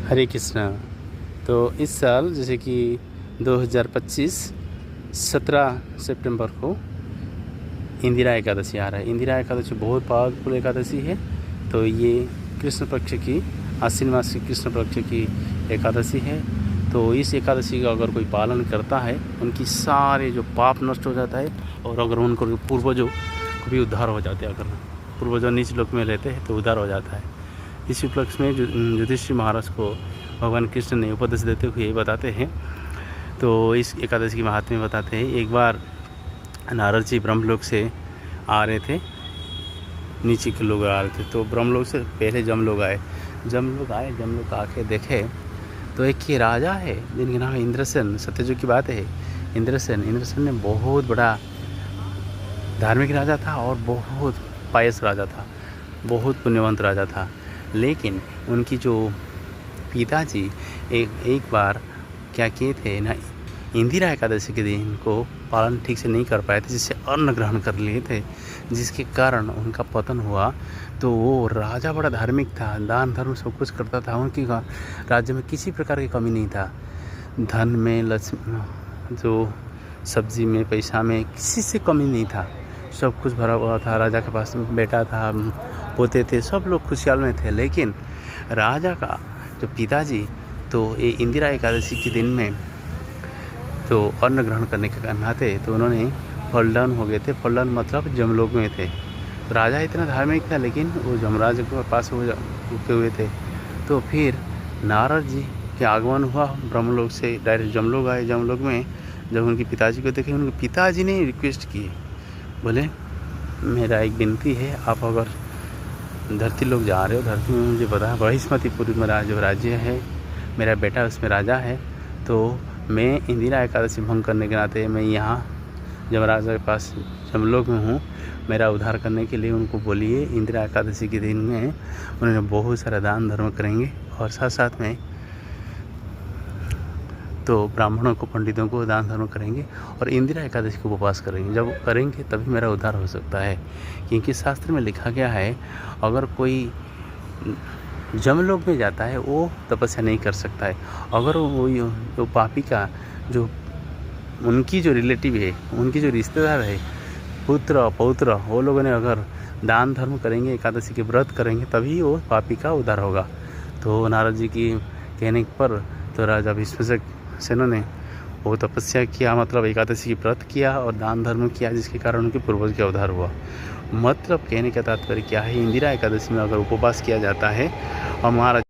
हरे कृष्णा। तो इस साल जैसे कि 2025 17 सितंबर को इंदिरा एकादशी आ रहा है। इंदिरा एकादशी बहुत पावरफुल एकादशी है। तो ये कृष्ण पक्ष की, आश्विन मास की कृष्ण पक्ष की एकादशी है। तो इस एकादशी का अगर कोई पालन करता है, उनकी सारे जो पाप नष्ट हो जाता है, और अगर उनको पूर्वजों को भी उद्धार हो जाते हैं। अगर पूर्वजों नीच लोक में रहते हैं तो उद्धार हो जाता है। इस उपलक्ष्य में युधिष्ठिर महाराज को भगवान कृष्ण ने उपदेश देते हुए बताते हैं। तो इस एकादशी की महात्म्य बताते हैं। एक बार नारद जी ब्रह्मलोक से आ रहे थे, नीचे के लोग आ रहे थे। तो ब्रह्मलोक से पहले जमलोक आए। जमलोक आके देखे तो एक ये राजा है जिनका नाम है इंद्रसेन। सत्यजुग की बात है। इंद्रसेन ने बहुत बड़ा धार्मिक राजा था और बहुत पायस राजा था, बहुत पुण्यवंत राजा था। लेकिन उनकी जो पिताजी एक बार क्या किए थे ना, इंदिरा एकादशी के दिन को पालन ठीक से नहीं कर पाए थे, जिससे अन्न ग्रहण कर लिए थे, जिसके कारण उनका पतन हुआ। तो वो राजा बड़ा धार्मिक था, दान धर्म सब कुछ करता था। उनकी राज्य में किसी प्रकार की कमी नहीं था। धन में, लक्ष्मी, जो सब्जी में, पैसा में किसी से कमी नहीं था। सब कुछ भरा हुआ था। राजा के पास बेटा था, पोते थे, सब लोग खुशहाल में थे। लेकिन राजा का जो पिताजी, तो ये इंदिरा एकादशी के दिन में तो अन्न ग्रहण करने के नाते तो उन्होंने फलदान हो गए थे। फलदान मतलब जमलोक में थे। तो राजा इतना धार्मिक था, लेकिन वो जमराज के पास रुके हुए थे। तो फिर नारद जी के आगमन हुआ, ब्रह्मलोक से डायरेक्ट जमलोक आए। जमलोक में जब उनके पिताजी को देखे, उनके पिताजी ने रिक्वेस्ट की, बोले मेरा एक विनती है, आप अगर धरती लोग जा रहे हो, धरती में मुझे पता है बृहस्पतिपुर मेरा जो राज्य है, मेरा बेटा उसमें राजा है। तो मैं इंदिरा एकादशी भंग करने के नाते मैं यहाँ जमराज के पास जमलोक में हूँ। मेरा उद्धार करने के लिए उनको बोलिए, इंदिरा एकादशी के दिन में उन्होंने बहुत सारा दान धर्म करेंगे, और साथ साथ में तो ब्राह्मणों को, पंडितों को दान धर्म करेंगे, और इंदिरा एकादशी को उपवास करेंगे। जब करेंगे तभी मेरा उद्धार हो सकता है। क्योंकि शास्त्र में लिखा गया है, अगर कोई जमलोक में जाता है वो तपस्या नहीं कर सकता है। अगर वो जो पापी का, जो उनकी जो रिलेटिव है, उनकी जो रिश्तेदार है, पुत्र पौत्र, वो लोगों ने अगर दान धर्म करेंगे, एकादशी के व्रत करेंगे, तभी वो पापी का उद्धार होगा। तो नारद जी की कहने पर तो राजा भीष्मसेन ने वो तपस्या किया, मतलब एकादशी की व्रत किया और दान धर्म किया, जिसके कारण उनके पूर्वज का उद्धार हुआ। मतलब कहने का तात्पर्य क्या है, इंदिरा एकादशी में अगर उपवास किया जाता है और महाराज